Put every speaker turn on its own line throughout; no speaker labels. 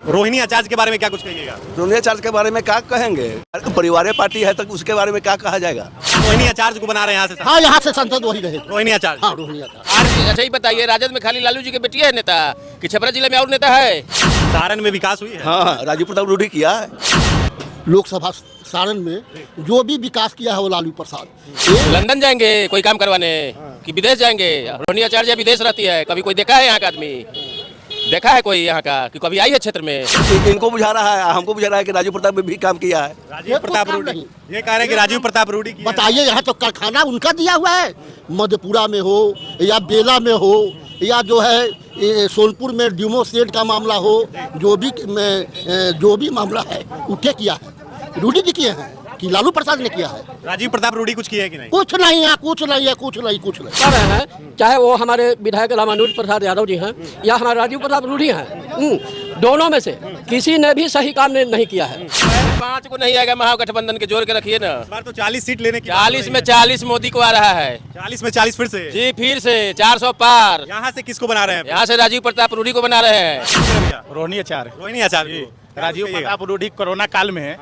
रोहिणी आचार्य के बारे में क्या कुछ कहिएगा?
रोहिणी आचार्य के बारे में क्या कहेंगे? परिवार पार्टी है तक उसके बारे में क्या कहा जाएगा?
रोहिणी आचार्य को बना रहे हैं यहाँ से।
हाँ, यहाँ से सांसद वही रहे।
रोहिणी आचार्य।
हाँ, रोहिणी आचार्य।
अच्छा ही बताइए, राजद में खाली लालू जी के बेटी है नेता कि छपरा जिले में और नेता है?
सारण में विकास हुई है?
हाँ, राजीव प्रताप रूढ़ी किया है।
लोकसभा सारण में जो भी विकास किया है वो लालू प्रसाद।
लंदन जाएंगे कोई काम करवाने कि विदेश जाएंगे? रोहिणी आचार्य विदेश रहती है, कभी कोई देखा है यहाँ का आदमी? देखा है कोई यहाँ का कि कभी आई है क्षेत्र में?
इनको बुझा रहा है, हमको बुझा रहा है कि राजीव प्रताप भी काम किया है।
राजीव प्रताप रूढ़ी ये कह रहे हैं कि राजीव प्रताप रूढ़ी किया है।
बताइए, यहाँ तो कारखाना उनका दिया हुआ है, मधेपुरा में हो या बेला में हो या जो है सोनपुर में ड्यूमो सेट का मामला हो, जो भी मामला है उठे किया है। रूढ़ी जी किए हैं कि लालू प्रसाद ने किया है?
राजीव प्रताप रूढ़ी कुछ किया है कि नहीं?
कुछ नहीं है, कुछ नहीं है, कुछ नहीं, कुछ नहीं
कर रहे हैं। चाहे वो हमारे विधायक रामानुज प्रसाद यादव जी हैं या हमारे राजीव प्रताप रूढ़ी हैं, दोनों में से किसी ने भी सही काम नहीं किया है।
5 को नहीं आएगा, महागठबंधन के जोड़ के रखिए ना।
इस बार तो 40 सीट लेने की
40 में 40 मोदी को आ रहा है।
40 में 40 फिर से?
जी, फिर से 400 पार।
यहाँ से किसको बना रहे हैं?
यहाँ से राजीव प्रताप रूढ़ी को बना रहे हैं।
रोहिणी आचार्य।
रोहिणी आचार्य।
राजीव प्रताप रूढ़ी कोरोना काल में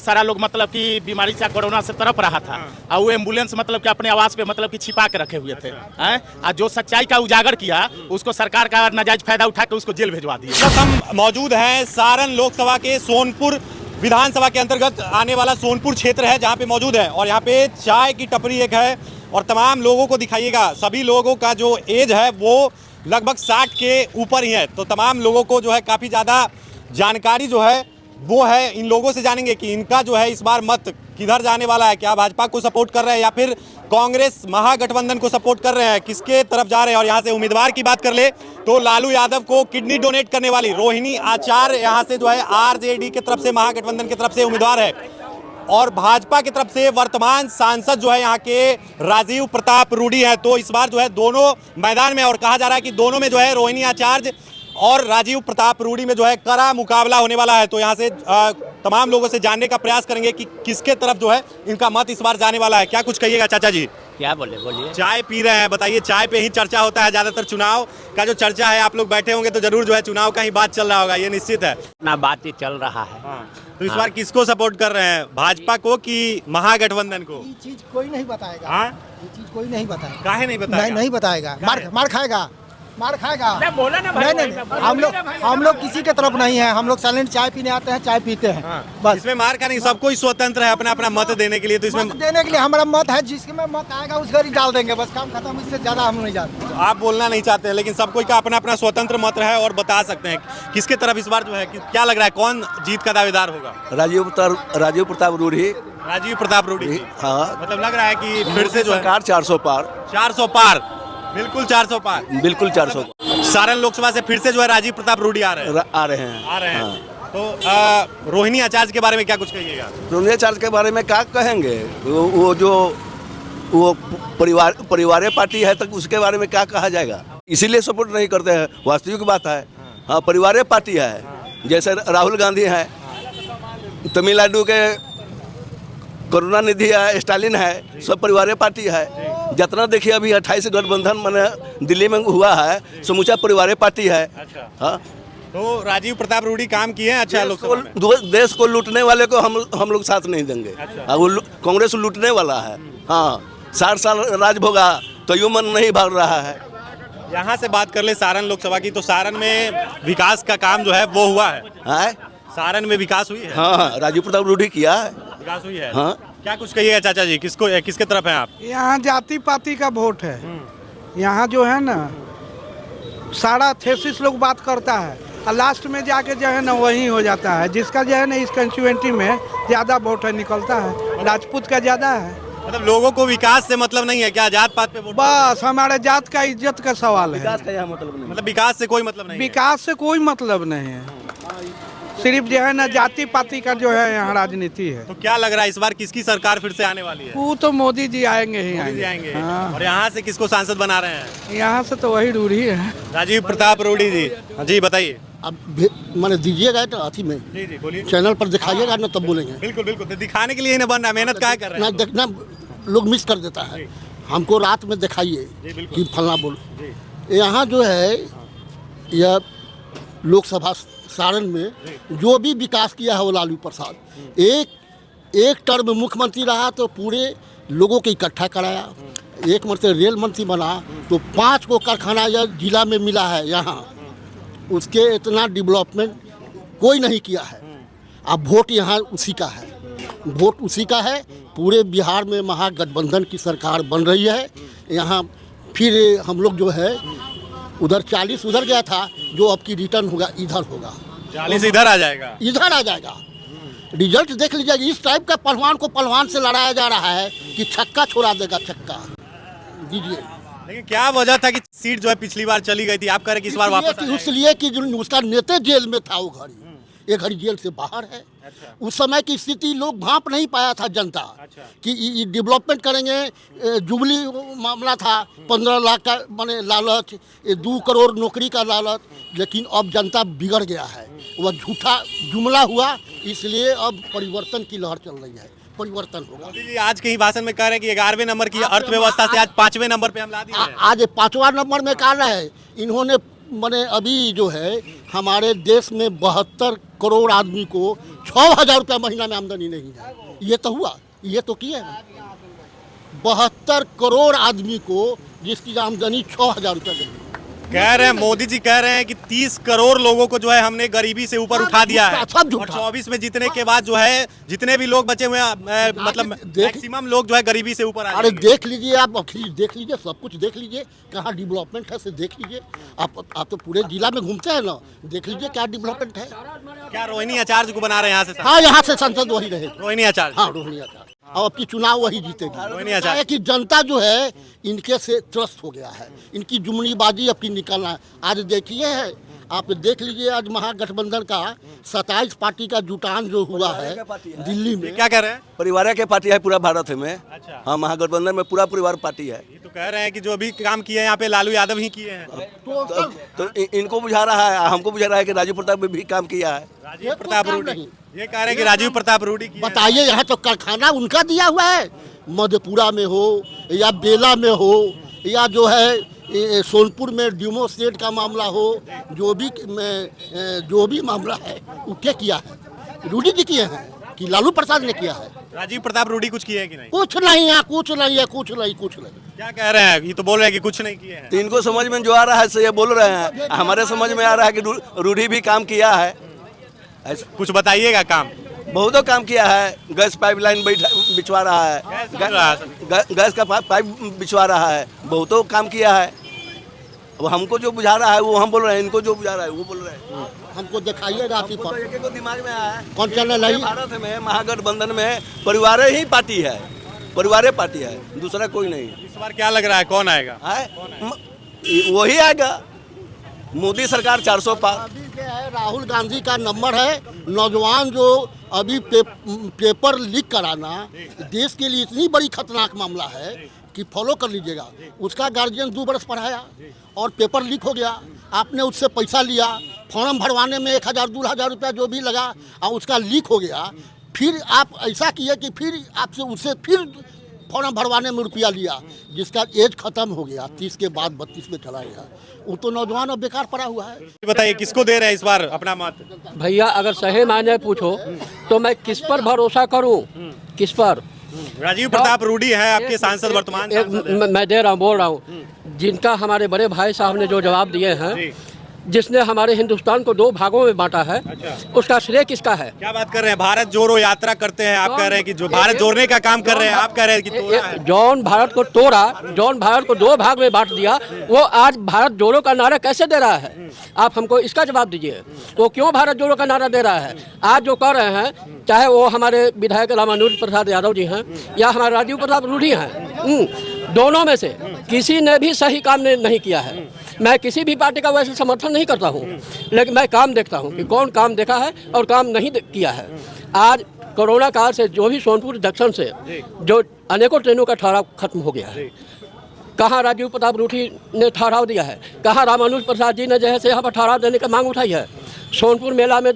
सारा लोग मतलब कि बीमारी से कोरोना से तरफ रहा था और वो एम्बुलेंस मतलब कि अपने आवास पे मतलब कि छिपा के रखे हुए थे। और जो सच्चाई का उजागर किया उसको सरकार का नाजायज फायदा उठा के उसको जेल भिजवा दिया।
हम मौजूद हैं सारण लोकसभा के सोनपुर विधानसभा के अंतर्गत आने वाला सोनपुर क्षेत्र है जहाँ पे मौजूद है, और यहाँ पे चाय की टपरी एक है और तमाम लोगों को दिखाइएगा। सभी लोगों का जो एज है वो लगभग 60 के ऊपर ही है, तो तमाम लोगों को जो है काफ़ी ज़्यादा जानकारी जो है वो है। इन लोगों से जानेंगे कि इनका जो है इस बार मत किधर जाने वाला है, क्या भाजपा को सपोर्ट कर रहे हैं या फिर कांग्रेस महागठबंधन को सपोर्ट कर रहे हैं, किसके तरफ जा रहे हैं। और यहाँ से उम्मीदवार की बात कर ले तो लालू यादव को किडनी डोनेट करने वाली रोहिणी आचार्य यहाँ से जो है आरजेडी की तरफ से, महागठबंधन की तरफ से उम्मीदवार है, और भाजपा की तरफ से वर्तमान सांसद जो है यहाँ के राजीव प्रताप रूढ़ी है। तो इस बार जो है दोनों मैदान में, और कहा जा रहा है कि दोनों में जो है रोहिणी आचार्य और राजीव प्रताप रूढ़ी में जो है कड़ा मुकाबला होने वाला है। तो यहाँ से तमाम लोगों से जानने का प्रयास करेंगे कि किसके तरफ जो है इनका मत इस बार जाने वाला है। क्या कुछ कहिएगा चाचा जी?
क्या बोलिए?
चाय पी रहे हैं, बताइए। चाय पे ही चर्चा होता है ज़्यादातर, चुनाव का जो चर्चा है, आप लोग बैठे होंगे तो जरूर जो है चुनाव का ही बात चल रहा होगा, ये निश्चित है
ना। बात ही चल रहा है।
तो इस बार किसको सपोर्ट कर रहे हैं, भाजपा को कि महागठबंधन को?
ये चीज कोई नहीं बताएगा।
हाँ,
ये चीज कोई नहीं बताएगा।
काहे नहीं बताएगा?
नहीं बताएगा। मार खाएगा।
बोला ना भाई।
नहीं, हम लोग किसी के तरफ नहीं है। हम लोग साइलेंट चाय पीने आते हैं, चाय पीते हैं। बस
इसमें मार का नहीं, सबको ही स्वतंत्र है अपना अपना मत देने के लिए। तो इसमें
मत देने के लिए हमारा मत है, जिसमें मत आएगा उस घर ही डाल देंगे, बस काम खत्म। इससे ज्यादा हम नहीं जानते।
तो आप बोलना नहीं चाहते हैं, लेकिन सबको का अपना अपना स्वतंत्र मत है और बता सकते हैं किसके तरफ इस बार जो है क्या लग रहा है, कौन जीत का दावेदार होगा?
राजीव प्रताप रूढ़ी।
राजीव प्रताप रूढ़ी।
हाँ,
मतलब लग रहा है कि फिर से जो है
सरकार 400 पार।
400 पार, बिल्कुल 400 पार,
बिल्कुल 400।
सारण लोकसभा से फिर से जो है राजीव प्रताप रूढ़ी आ रहे हैं।
हाँ।
तो रोहिणी आचार्य के बारे में क्या कुछ कहिएगा?
रोहिणी आचार्य के बारे में क्या कहेंगे? वो परिवार पार्टी है तक उसके बारे में क्या कहा जाएगा? इसीलिए सपोर्ट नहीं करते हैं, वास्तविक बात है। हाँ, परिवार पार्टी है, जैसे राहुल गांधी है, तमिलनाडु के करुणानिधि है, स्टालिन है, सब परिवार पार्टी है। जितना देखिए अभी 28 गठबंधन मैंने दिल्ली में हुआ है, समूचा परिवार पार्टी है। हाँ,
तो राजीव प्रताप रूढ़ी काम किए हैं। अच्छा,
देश को लूटने वाले को हम लोग साथ नहीं देंगे। वो कांग्रेस लूटने वाला है। हाँ, 60 साल राज भोगा तो यूं मन नहीं भाग रहा है।
यहाँ से बात कर ले सारण लोकसभा की, तो सारण में विकास का काम जो है वो हुआ है। सारण में विकास हुई है?
हाँ, राजीव प्रताप रूढ़ी किया है,
विकास हुई है।
हाँ।
क्या कुछ कहिएगा चाचा जी, किसके तरफ हैं आप?
यहाँ जाति पाति का वोट है। यहाँ जो है ना सारा थेसिस लोग बात करता है और लास्ट में जाके जो है ना वही हो जाता है। जिसका जो है ना इस कंस्टिट्यूएंसी में ज़्यादा वोट है निकलता है, राजपूत का ज़्यादा है।
मतलब लोगों को विकास से मतलब नहीं है क्या, जात पात पे वोट?
बस हमारे जात का इज्जत का सवाल है।
मतलब विकास से कोई मतलब नहीं?
विकास से कोई मतलब नहीं है, सिर्फ जो है ना जाति पाति का जो है यहाँ राजनीति है।
तो क्या लग रहा है इस बार किसकी सरकार फिर से आने वाली है?
वो तो मोदी जी आएंगे ही
आएंगे।
हाँ।
और यहाँ से किसको सांसद बना रहे हैं?
यहाँ से तो वही रूढ़ी है,
राजीव प्रताप रूढ़ी जी। जी बताइए।
अब मैंने दीजिएगा तो अथी में
जी बोलिए,
चैनल पर दिखाइएगा ना, तब बोलेंगे।
बिल्कुल बिल्कुल, तो दिखाने के लिए ना बनना, मेहनत क्या कर रहे हैं?
ना देखना लोग मिस कर देता है। हमको रात में दिखाइए कि फलना बोल। यहाँ जो है यह लोकसभा सारण में जो भी विकास किया है वो लालू प्रसाद एक टर्म मुख्यमंत्री रहा तो पूरे लोगों को इकट्ठा कराया। एक मरतबा रेल मंत्री बना तो 5 को कारखाना या जिला में मिला है यहाँ, उसके इतना डेवलपमेंट कोई नहीं किया है। अब वोट यहाँ उसी का है, वोट उसी का है। पूरे बिहार में महागठबंधन की सरकार बन रही है। यहाँ फिर हम लोग जो है उधर 40 उधर गया था, जो अब की रिटर्न होगा इधर होगा,
40 इधर आ जाएगा,
इधर आ जाएगा। रिजल्ट देख लीजिए, इस टाइप का पहलवान को पहलवान से लड़ाया जा रहा है कि छक्का छोड़ा देगा, छक्का दीजिए।
लेकिन क्या वजह था कि सीट जो है पिछली बार चली गई थी, आप कह रहे कि इस बार वापस आ जाएगा?
इसलिए कि जो उसका नेता जेल में था, वो घड़ी ये घड़ी जेल से बाहर है।
अच्छा।
उस समय की स्थिति लोग भांप नहीं पाया था जनता। अच्छा। कि ये डेवलपमेंट करेंगे। जुबली मामला था, 15 लाख का माने लालच, 2 करोड़ नौकरी का लालच, लेकिन अब जनता बिगड़ गया है, वह झूठा जुमला हुआ। इसलिए अब परिवर्तन की लहर चल रही है, परिवर्तन होगा।
मोदी जी आज के ही भाषण में कह रहे हैं कि 11वें नंबर की अर्थव्यवस्था से आज 5वें नंबर पे हम ला दिए हैं।
आज 5वां नंबर में कह रहे हैं इन्होंने। मैंने अभी जो है हमारे देश में 72 करोड़ आदमी को 6,000 रुपया महीना में आमदनी नहीं है। ये तो हुआ, ये तो किए हैं। 72 करोड़ आदमी को जिसकी आमदनी 6,000 रुपया नहीं है।
कह रहे हैं मोदी जी कह रहे हैं कि 30 करोड़ लोगों को जो है हमने गरीबी से ऊपर उठा दिया है।
सब
और 24 में जीतने के बाद जो है जितने भी लोग बचे हुए हैं, मतलब मैक्सिमम लोग जो है गरीबी से ऊपर आ
अरे
जाएंगे।
देख लीजिए, आप देख लीजिए, सब कुछ देख लीजिए, कहाँ डेवलपमेंट है से देख लीजिए। आप तो पूरे जिला में घूमते हैं ना, देख लीजिए क्या डेवलपमेंट है।
क्या रोहिणी आचार्य को बना रहे हैं यहाँ से?
हाँ, यहाँ से सांसद वही रहेगी।
रोहिणी आचार्य।
हाँ, रोहिणी आचार्य। और अब की चुनाव वही जीतेगी।
रोहिणी आचार्य।
कि जनता जो है इनके से त्रस्त हो गया है, इनकी जुमनीबाजी अब की निकलना है। आज देखिए है, आप देख लीजिए, आज महागठबंधन का 27 पार्टी का जुटान जो हुआ है दिल्ली में।
क्या कह रहे हैं?
परिवार के पार्टी है पूरा भारत में।
अच्छा।
हाँ, महागठबंधन में पूरा परिवार पार्टी है।
ये तो कह रहे हैं कि जो भी काम किए हैं यहाँ पे लालू यादव ही किए हैं।
तो इनको बुझा रहा है, हमको बुझा रहा है कि राजीव प्रताप भी काम किया है।
राजीव प्रताप रूडी ये कह रहे हैं कि राजीव प्रताप रूडी की
बताइए, यहाँ तो कारखाना उनका दिया हुआ है, मधेपुरा में हो या बेला में हो या जो है सोनपुर में ड्यूमो स्टेट का मामला हो, जो भी मामला है वो क्या किया है? रूडी जी किए हैं कि लालू प्रसाद ने किया है?
राजीव प्रताप रूडी कुछ किए हैं कि नहीं?
कुछ नहीं है, कुछ नहीं है, कुछ नहीं, कुछ नहीं।
क्या कह रहे हैं? ये तो बोल रहे हैं कि कुछ नहीं किए हैं।
तो इनको समझ में जो आ रहा है से ये बोल रहे हैं। हमारे समझ में आ रहा है कि रूढ़ी भी काम किया है।
कुछ बताइएगा काम।
बहुतों काम किया है। गैस पाइपलाइन बिछवा रहा है, गैस का पाइप बिछवा रहा है, बहुतों काम किया है। अब हमको जो बुझा रहा है वो हम बोल रहे हैं, इनको जो बुझा रहा है वो बोल रहे हैं।
हमको दिखाइएगा आप
तो एक दिमाग में आया है।
कौन चैनल है?
भारत में महागठबंधन में परिवार ही पार्टी है, परिवार पार्टी है, दूसरा कोई नहीं।
इस बार क्या लग रहा है, कौन आएगा?
वही आएगा, मोदी सरकार 400 पार।
अभी क्या है, राहुल गांधी का नंबर है। नौजवान जो अभी पेपर लीक कराना देश के लिए इतनी बड़ी खतरनाक मामला है कि फॉलो कर लीजिएगा। उसका गार्जियन 2 बरस पढ़ाया और पेपर लीक हो गया, आपने उससे पैसा लिया, फॉर्म भरवाने में 1,000-2,000 रुपया जो भी लगा और उसका लीक हो गया। फिर आप ऐसा किए कि फिर आपसे उससे फिर फॉर्म भरवाने में रुपया लिया, जिसका एज खत्म हो गया, 30 के बाद 32 में चला गया। वो तो नौजवान अब बेकार पड़ा हुआ है।
बताइए किसको दे रहे हैं इस बार अपना मत?
भैया अगर सही मायने पूछो तो मैं किस पर भरोसा करूं, किस पर?
राजीव प्रताप रूडी है आपके सांसद, वर्तमान सांसद है।
मैं दे रहा हूँ, बोल रहा हूँ, जिनका हमारे बड़े भाई साहब ने जो जवाब दिए हैं, जिसने हमारे हिंदुस्तान को 2 भागों में बांटा है। अच्छा। उसका श्रेय किसका है?
क्या बात कर रहे हैं? भारत जोड़ो यात्रा करते हैं, आप कह रहे हैं कि जो भारत जोड़ने का काम कर रहे हैं, आप कह रहे हैं कि तोड़ा है।
जौन भारत को तोड़ा, जौन भारत को 2 भाग में बांट दिया, वो आज भारत जोड़ो का नारा कैसे दे रहा है? आप हमको इसका जवाब दीजिए। तो क्यों भारत जोड़ो का नारा दे रहा है? आज जो कर रहे हैं, चाहे वो हमारे विधायक रामानुज प्रसाद यादव जी हैं या हमारे राजीव प्रताप रूडी हैं, दोनों में से किसी ने भी सही काम नहीं किया है। मैं किसी भी पार्टी का वैसे समर्थन नहीं करता हूँ, लेकिन मैं काम देखता हूँ कि कौन काम देखा है और काम नहीं किया है। आज कोरोना काल से जो भी सोनपुर जंक्शन से जो अनेकों ट्रेनों का ठहराव खत्म हो गया है, कहाँ राजीव प्रताप रूडी ने ठहराव दिया है, कहाँ रामानुज प्रसाद जी ने जो है से यहाँ पर ठहराव देने की मांग उठाई है। सोनपुर मेला में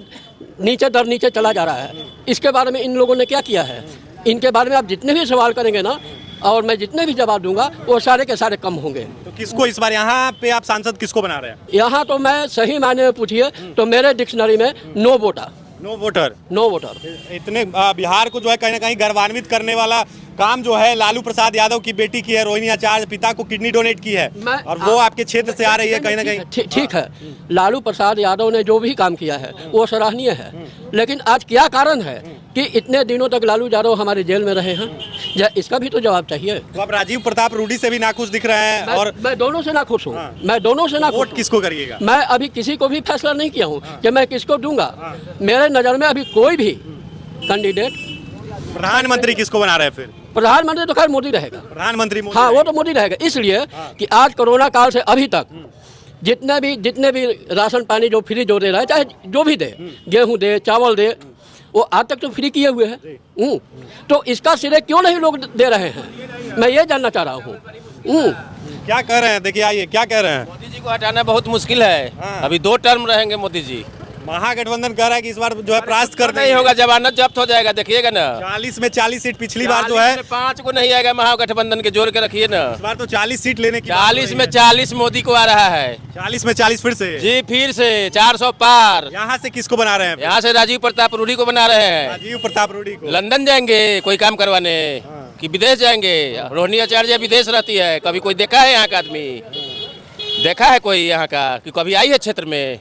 नीचे दर नीचे चला जा रहा है। इसके बारे में इन लोगों ने क्या किया है? इनके बारे में आप जितने भी सवाल करेंगे ना, और मैं जितने भी जवाब दूंगा वो सारे के सारे कम होंगे।
किसको इस बार यहाँ पे आप सांसद किसको बना रहे हैं?
यहाँ तो मैं सही मायने में पूछिए तो मेरे डिक्शनरी में no voter.
No voter.
No voter.
इतने बिहार को जो है कहीं ना कहीं गर्वान्वित करने वाला काम जो है लालू प्रसाद यादव की बेटी की है, रोहिणी आचार्य पिता को किडनी डोनेट की है और वो आपके क्षेत्र से आ रही है कहीं ना कहीं। ठीक
है, लालू प्रसाद यादव ने जो भी काम किया है वो सराहनीय है, लेकिन आज क्या कारण है कि इतने दिनों तक लालू यादव हमारे जेल में रहे हैं? इसका भी तो जवाब चाहिए।
तो आप राजीव प्रताप रूडी से भी नाखुश दिख रहे हैं और
मैं दोनों से नाखुश हूँ। मैं दोनों से नाखुश।
वोट किसको करिएगा?
मैं अभी किसी को भी फैसला नहीं किया हूँ कि मैं किसको दूंगा। मेरे नजर में अभी कोई भी कैंडिडेट।
प्रधानमंत्री किसको बना रहे हैं फिर?
प्रधानमंत्री तो खैर मोदी रहेगा।
प्रधानमंत्री मोदी?
हाँ, वो तो मोदी रहेगा, इसलिए कि आज कोरोना काल से अभी तक जितने भी राशन पानी जो फ्री जो दे रहा है, चाहे जो भी दे, गेहूं दे, चावल दे, वो आज तक तो फ्री किए हुए हैं। तो इसका श्रेय क्यों नहीं लोग दे रहे हैं, मैं ये जानना चाह रहा हूँ।
क्या कह रहे हैं? देखिए आइए क्या कह रहे हैं।
मोदी जी को हटाना बहुत मुश्किल है। अभी 2 टर्म रहेंगे मोदी जी।
महागठबंधन कह रहा है कि इस बार जो है परास्त कर
नहीं होगा, जमानत जब्त हो जाएगा, देखिएगा ना।
40 में 40 सीट पिछली बार जो है
5 को नहीं आएगा महागठबंधन के, जोड़ के रखिए ना।
इस बार तो 40 सीट लेने की
40 में 40 मोदी को आ रहा है।
40 में 40 फिर से?
जी, फिर से 400 पार।
यहाँ से किसको बना रहे हैं?
यहाँ से राजीव प्रताप रूडी को बना रहे हैं।
राजीव प्रताप रूडी को?
लंदन जाएंगे कोई काम करवाने कि विदेश जाएंगे? रोहिणी आचार्य विदेश रहती है, कभी कोई देखा है यहाँ का आदमी? देखा है कोई यहाँ का कि कभी आई है क्षेत्र में?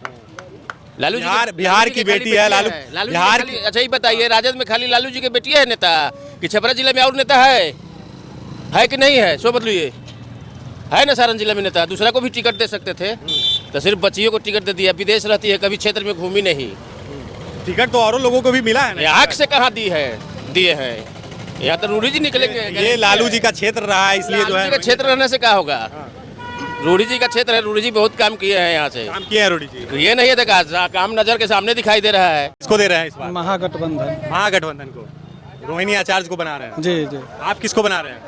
लालू जी
बिहार की बेटी है लालू बिहार
की। अच्छा ये बताइए, राजद में खाली लालू जी की बेटी है नेता कि छपरा जिले में और नेता है कि नहीं है? सो बदलिए, है ना सारण जिले में नेता, दूसरा को भी टिकट दे सकते थे, तो सिर्फ बच्चियों को टिकट दे दिया। विदेश रहती है, कभी क्षेत्र में घूमी नहीं।
टिकट तो औरों लोगों को भी मिला है ना?
यहाँ से कहाँ दिए हैं? यहाँ तो रूडी जी निकलेंगे।
ये लालू जी का क्षेत्र रहा है, इसलिए जो है
क्षेत्र रहने से क्या होगा? रूडी जी का क्षेत्र है, रूडी जी बहुत काम किए हैं यहाँ से।
काम किए हैं रूडी जी?
ये नहीं है, देखा काम नजर के सामने दिखाई दे रहा है।
किसको दे रहे हैं इस बार?
महागठबंधन
को। रोहिणी आचार्य को बना रहे हैं?
जी।
आप किसको बना रहे हैं?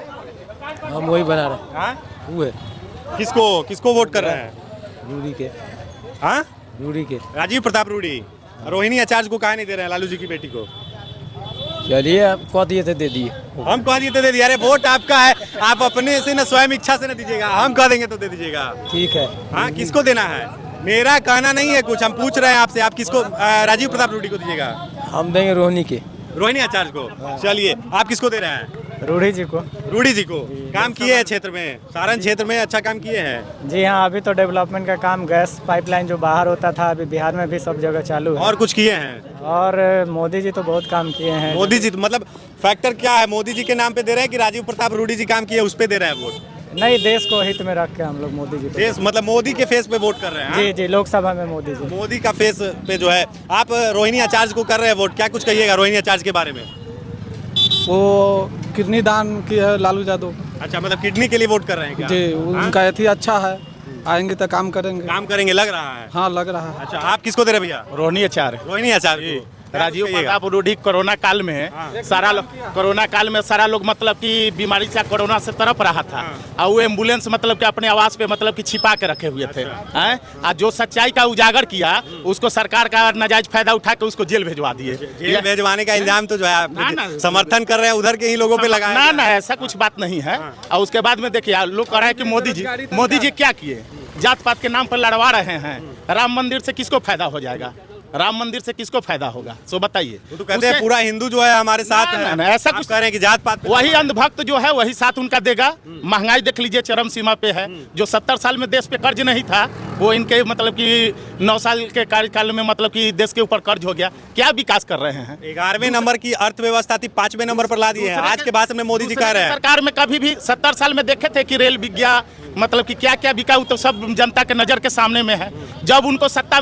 हम वही बना रहे हैं।
किसको वोट कर रहे हैं?
रूडी के।
हाँ,
रूडी के।
राजीव प्रताप रूडी। रोहिणी आचार्य को काहे नहीं दे रहे हैं, लालू जी की बेटी को?
चलिए, आप कह दिए थे दे दिए।
हम कह दिए तो दे दिए। अरे वोट आपका है, आप अपने से न स्वयं इच्छा से न दीजिएगा, हम कह देंगे तो दे दीजिएगा।
ठीक है।
हाँ, किसको देना है? मेरा कहना नहीं है कुछ, हम पूछ रहे हैं आपसे, आप किसको? राजीव प्रताप रूडी को दीजिएगा?
हम देंगे रोहिणी के।
रोहिणी आचार्य को? चलिए, आप किसको दे रहे हैं?
रूडी जी को।
रूडी जी को। काम किए हैं क्षेत्र में, सारण क्षेत्र में अच्छा काम किए हैं?
जी हाँ, अभी तो डेवलपमेंट का काम, गैस पाइपलाइन जो बाहर होता था अभी बिहार में भी सब जगह चालू है।
और कुछ किए हैं?
और मोदी जी तो बहुत काम किए हैं।
मोदी जी मतलब फैक्टर क्या है, मोदी जी के नाम पे दे रहे हैं कि राजीव प्रताप रूडी जी काम किए उस पे दे रहे हैं वोट?
नहीं, देश को हित में रख के हम लोग मोदी जी को।
देश मतलब मोदी के फेस पे वोट कर रहे हैं?
जी, लोकसभा में मोदी जी।
मोदी का फेस पे जो है आप रोहिणी आचार्य को कर रहे हैं वोट, क्या कुछ कहिएगा रोहिणी आचार्य के बारे में?
वो किडनी दान की है लालू यादव।
अच्छा, मतलब किडनी के लिए वोट कर रहे हैं क्या?
जी, उनका यथी अच्छा है, आएंगे तो काम करेंगे
लग रहा है।
हाँ, लग रहा है।
अच्छा, आप किसको दे रहे भैया?
रोहिणी आचार्य।
रोहिणी आचार्य को।
राजीव प्रताप रूडी कोरोना काल में सारा लोग मतलब कि बीमारी से कोरोना से तरफ रहा था और वो एम्बुलेंस मतलब कि अपने आवास पे मतलब कि छिपा के रखे हुए थे। और जो सच्चाई का उजागर किया उसको सरकार का नाजायज फायदा उठा के उसको जेल भेजवा दिए।
जेल भेजवाने का इल्जाम तो जो है आप समर्थन कर रहे हैं उधर के ही लोगों पे लगाया।
ना, ऐसा कुछ बात नहीं है। और उसके बाद में देखिए लोग कह रहे हैं कि मोदी जी क्या किए, जात पात के नाम पर लड़वा रहे हैं। राम मंदिर से किसको फायदा हो जाएगा? राम मंदिर से किसको फायदा होगा? सो बताइए।
तो कहते हैं पूरा हिंदू जो है हमारे साथ है।
ऐसा कुछ
कह रहे हैं कि जात पात
वही अंधभक्त जो है वही साथ उनका देगा। महंगाई देख लीजिए चरम सीमा पे है। जो 70 साल में देश पे कर्ज नहीं था वो इनके मतलब कि 9 साल के कार्यकाल में मतलब कि देश के ऊपर कर्ज हो गया। क्या विकास कर रहे हैं?
11वें नंबर की अर्थव्यवस्था थी, 5वें नंबर पर ला दी है। आज के भाषण में मोदी जी कह रहे हैं
सरकार में कभी भी 70 साल में देखे थे कि रेल बिका मतलब कि क्या क्या बिका, तो सब जनता के नजर के सामने में है। जब उनको सत्ता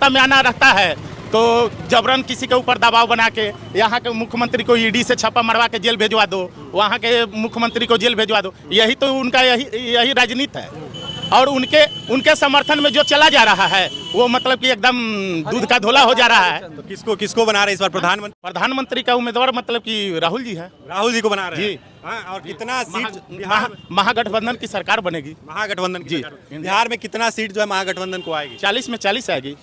में आना रहता है तो जबरन किसी के ऊपर दबाव बना के यहाँ के मुख्यमंत्री को ईडी से छापा मरवा के जेल भेजवा दो, वहाँ के मुख्यमंत्री को जेल भेजवा दो। यही तो उनका यही राजनीति है। और उनके समर्थन में जो चला जा रहा है वो मतलब कि एकदम दूध का धोला हो जा रहा है।
तो किसको बना रहे हैं इस बार
प्रधानमंत्री का उम्मीदवार मतलब कि राहुल जी है।
राहुल जी को बना रहे हैं
जी।
हाँ, और कितना सीट
महागठबंधन की सरकार बनेगी।
महागठबंधन की सरकार। बिहार में कितना सीट जो है महागठबंधन को आएगी?
40 में 40 आएगी।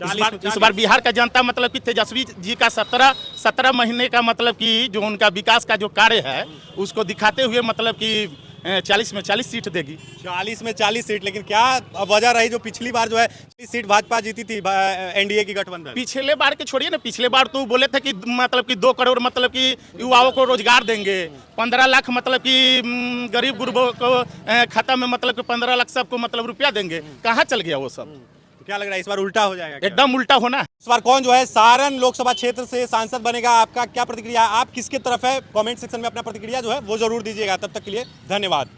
इस बार बिहार का जनता मतलब कि तेजस्वी जी का 17 महीने का मतलब कि जो उनका विकास का जो कार्य है उसको दिखाते हुए मतलब कि 40 में 40 सीट देगी।
40 में 40 सीट, लेकिन क्या वजह रही जो पिछली बार जो है 40 सीट भाजपा जीती थी एनडीए की गठबंधन?
पिछले बार के छोड़िए ना, पिछले बार तो बोले थे कि मतलब कि 2 करोड़ मतलब कि युवाओं को रोजगार देंगे, 15 लाख मतलब कि गरीब गुरबों को खाता में मतलब कि 15 लाख सबको मतलब रुपया देंगे। कहाँ चल गया वो सब?
तो क्या लग रहा है इस बार उल्टा हो जाएगा क्या?
एकदम उल्टा होना।
इस बार कौन जो है सारण लोकसभा क्षेत्र से सांसद बनेगा? आपका क्या प्रतिक्रिया है? आप किसके तरफ है? कमेंट सेक्शन में अपना प्रतिक्रिया जो है वो जरूर दीजिएगा। तब तक के लिए धन्यवाद।